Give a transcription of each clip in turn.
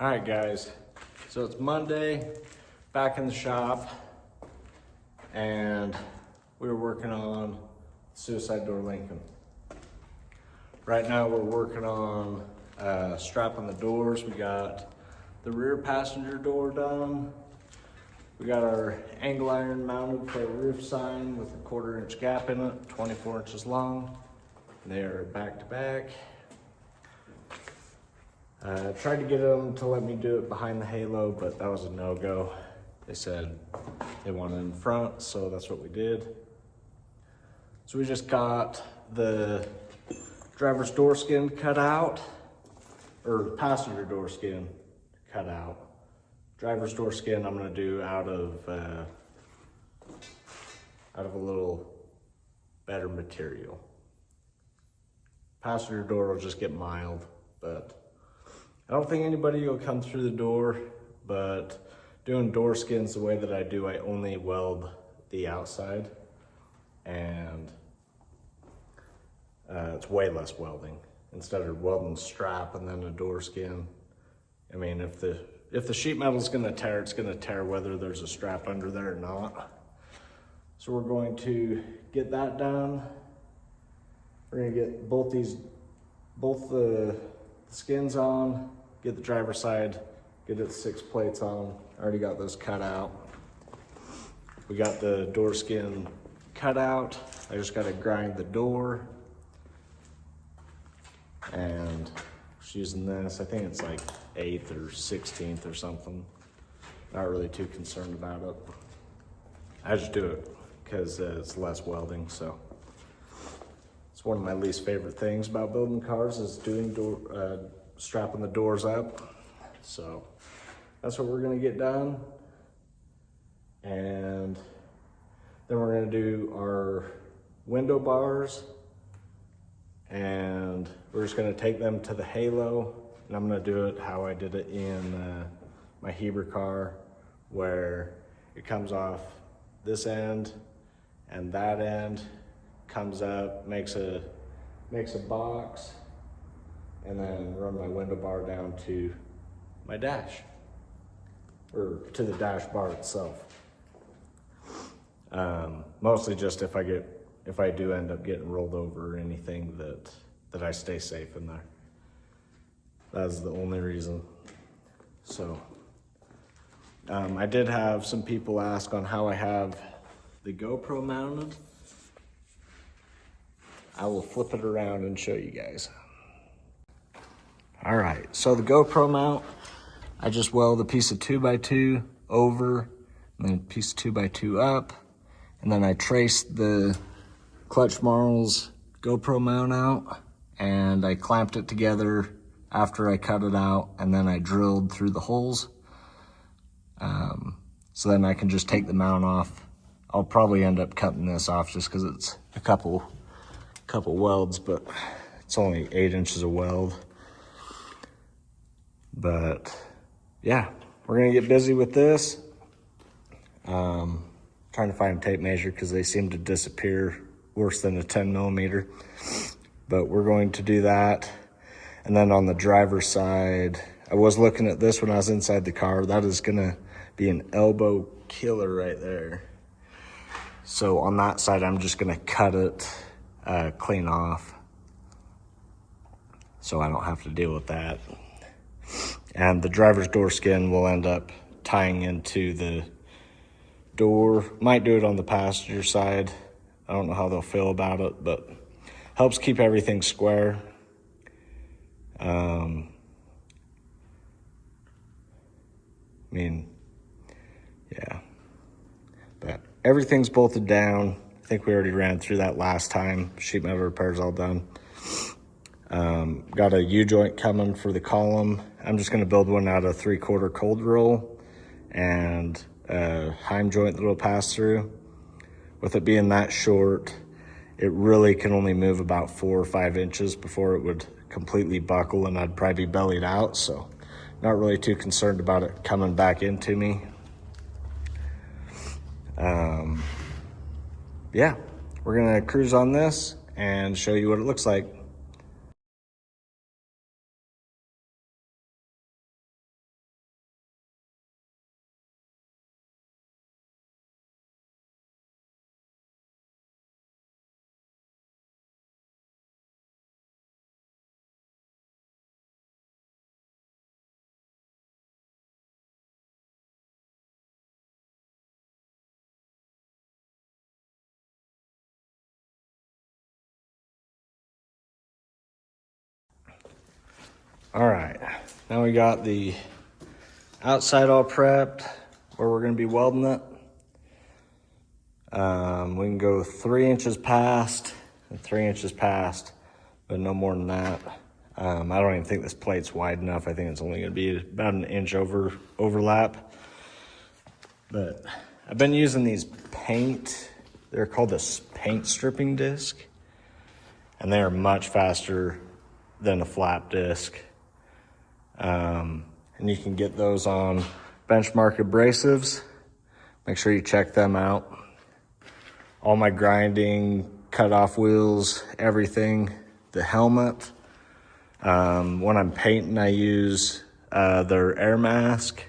All right, guys, so it's Monday, back in the shop, and we were working on suicide door linking. Right now we're working on strapping the doors. We got the rear passenger door done. We got our angle iron mounted for a roof sign with a 1/4 inch gap in it, 24 inches long. They are back to back. Tried to get them to let me do it behind the halo, but that was a no-go. They said they wanted it in front, so that's what we did. So we just got the driver's door skin cut out, or passenger door skin cut out. Driver's door skin I'm gonna do out of a little better material. Passenger door will just get mild, but I don't think anybody will come through the door, but doing door skins the way that I do, I only weld the outside, and it's way less welding. Instead of welding strap and then a door skin, I mean, if the sheet metal is gonna tear, it's gonna tear whether there's a strap under there or not. So we're going to get that done. We're gonna get both the skins on, get the driver's side, get it 6 plates on. I already got those cut out. We got the door skin cut out. I just gotta grind the door. And just using this, I think it's like 8th or 16th or something. Not really too concerned about it. I just do it because it's less welding, so. It's one of my least favorite things about building cars is doing strapping the doors up. So that's what we're gonna get done. And then we're gonna do our window bars, and we're just gonna take them to the halo, and I'm gonna do it how I did it in my Heber car, where it comes off this end and that end, comes up, makes a box, and then run my window bar down to my dash, or to the dash bar itself. Mostly just if I do end up getting rolled over or anything, that I stay safe in there. That's the only reason. So I did have some people ask on how I have the GoPro mounted. I will flip it around and show you guys. All right, so the GoPro mount, I just weld a piece of 2x2 over, and then a piece of 2x2 up, and then I traced the clutch marls GoPro mount out, and I clamped it together after I cut it out, and then I drilled through the holes. So then I can just take the mount off. I'll probably end up cutting this off just because it's a couple welds, but it's only 8 inches of weld. But yeah, we're gonna get busy with this. Trying to find a tape measure because they seem to disappear worse than a 10mm. But we're going to do that. And then on the driver's side, I was looking at this when I was inside the car. That is gonna be an elbow killer right there. So on that side, I'm just gonna cut it clean off, so I don't have to deal with that. And the driver's door skin will end up tying into the door. Might do it on the passenger side. I don't know how they'll feel about it, but helps keep everything square. I mean, yeah, but everything's bolted down. I think we already ran through that last time. Sheet metal repair's all done. Got a U-joint coming for the column. I'm just gonna build one out of 3/4 cold roll and a Heim joint that'll pass through. With it being that short, it really can only move about 4 or 5 inches before it would completely buckle, and I'd probably be bellied out, so not really too concerned about it coming back into me. Yeah, we're gonna cruise on this and show you what it looks like. All right, now we got the outside all prepped where we're gonna be welding it. We can go 3 inches past and 3 inches past, but no more than that. I don't even think this plate's wide enough. I think it's only gonna be about an inch overlap. But I've been using these they're called a paint stripping disc, and they are much faster than a flap disc. And you can get those on Benchmark Abrasives. Make sure you check them out. All my grinding, cut off wheels, everything, the helmet. When I'm painting, I use their air mask,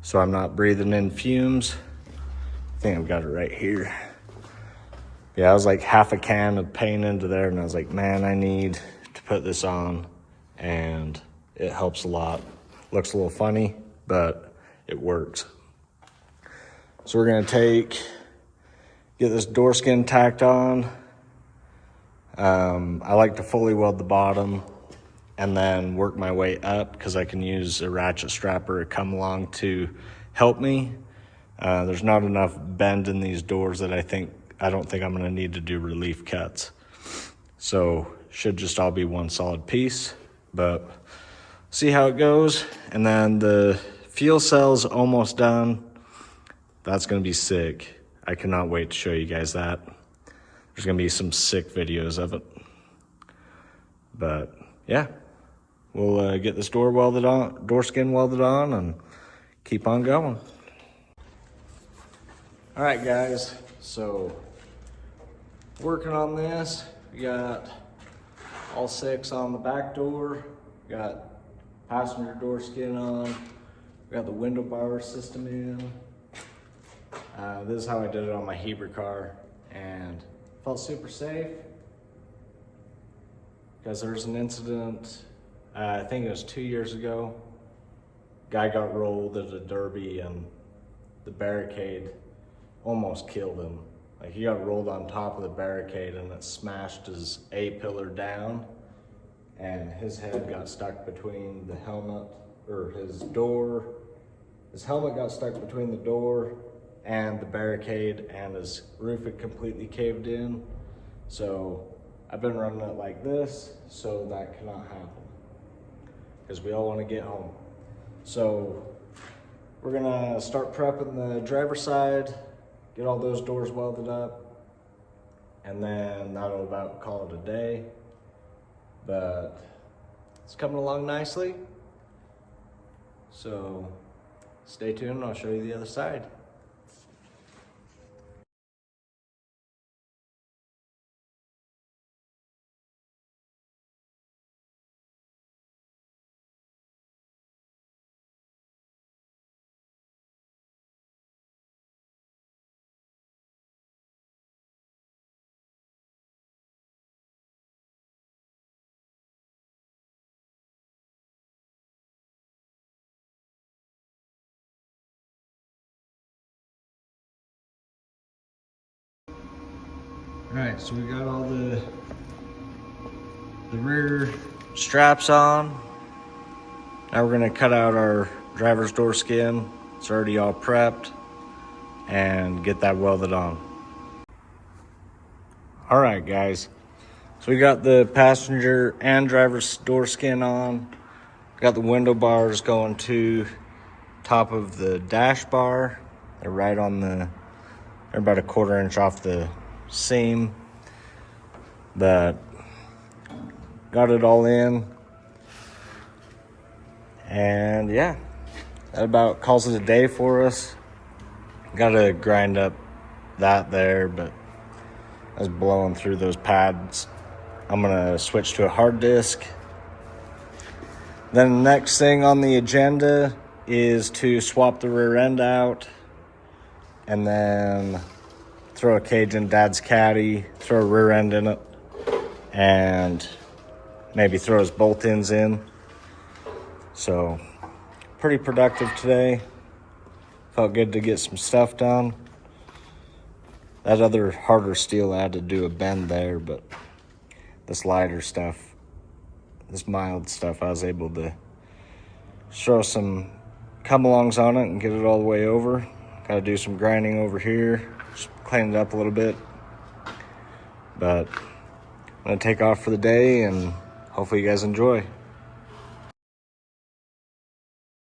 so I'm not breathing in fumes. I think I've got it right here. Yeah, I was like half a can of paint into there, and I was like, man, I need to put this on, and it helps a lot. Looks a little funny, but it works. So we're gonna get this door skin tacked on. I like to fully weld the bottom and then work my way up because I can use a ratchet strapper to come along to help me. There's not enough bend in these doors that I don't think I'm gonna need to do relief cuts. So should just all be one solid piece, but see how it goes. And then the fuel cell's almost done. That's gonna be sick. I cannot wait to show you guys that. There's gonna be some sick videos of it. But yeah, we'll get this door skin welded on and keep on going. All right, guys, so working on this. We got all 6 on the back door. We got passenger door skin on. We got the window bar system in. This is how I did it on my Hebrew car, and felt super safe because there was an incident, I think it was 2 years ago. Guy got rolled at a derby and the barricade almost killed him. Like, he got rolled on top of the barricade and it smashed his A-pillar down, and his head got stuck between the helmet, or his helmet got stuck between the door and the barricade, and his roof had completely caved in. So I've been running it like this so that cannot happen, because we all want to get home. So we're gonna start prepping the driver's side, get all those doors welded up, and then that'll about call it a day. But it's coming along nicely. So stay tuned, I'll show you the other side. All right, so we got all the rear straps on. Now we're gonna cut out our driver's door skin. It's already all prepped, and get that welded on. All right, guys. So we got the passenger and driver's door skin on. Got the window bars going to top of the dash bar. They're right on they're about a 1/4 inch off the seam, but got it all in, and yeah, that about calls it a day for us. Gotta grind up that there, but I was blowing through those pads. I'm gonna switch to a hard disk. Then the next thing on the agenda is to swap the rear end out, and then throw a cage in Dad's caddy, throw a rear end in it, and maybe throw his bolt-ins in. So pretty productive today. Felt good to get some stuff done. That other harder steel, I had to do a bend there, but this lighter stuff this mild stuff, I was able to throw some come-alongs on it and get it all the way over. Got to do some grinding over here, just clean it up a little bit. But I'm gonna take off for the day, and hopefully you guys enjoy.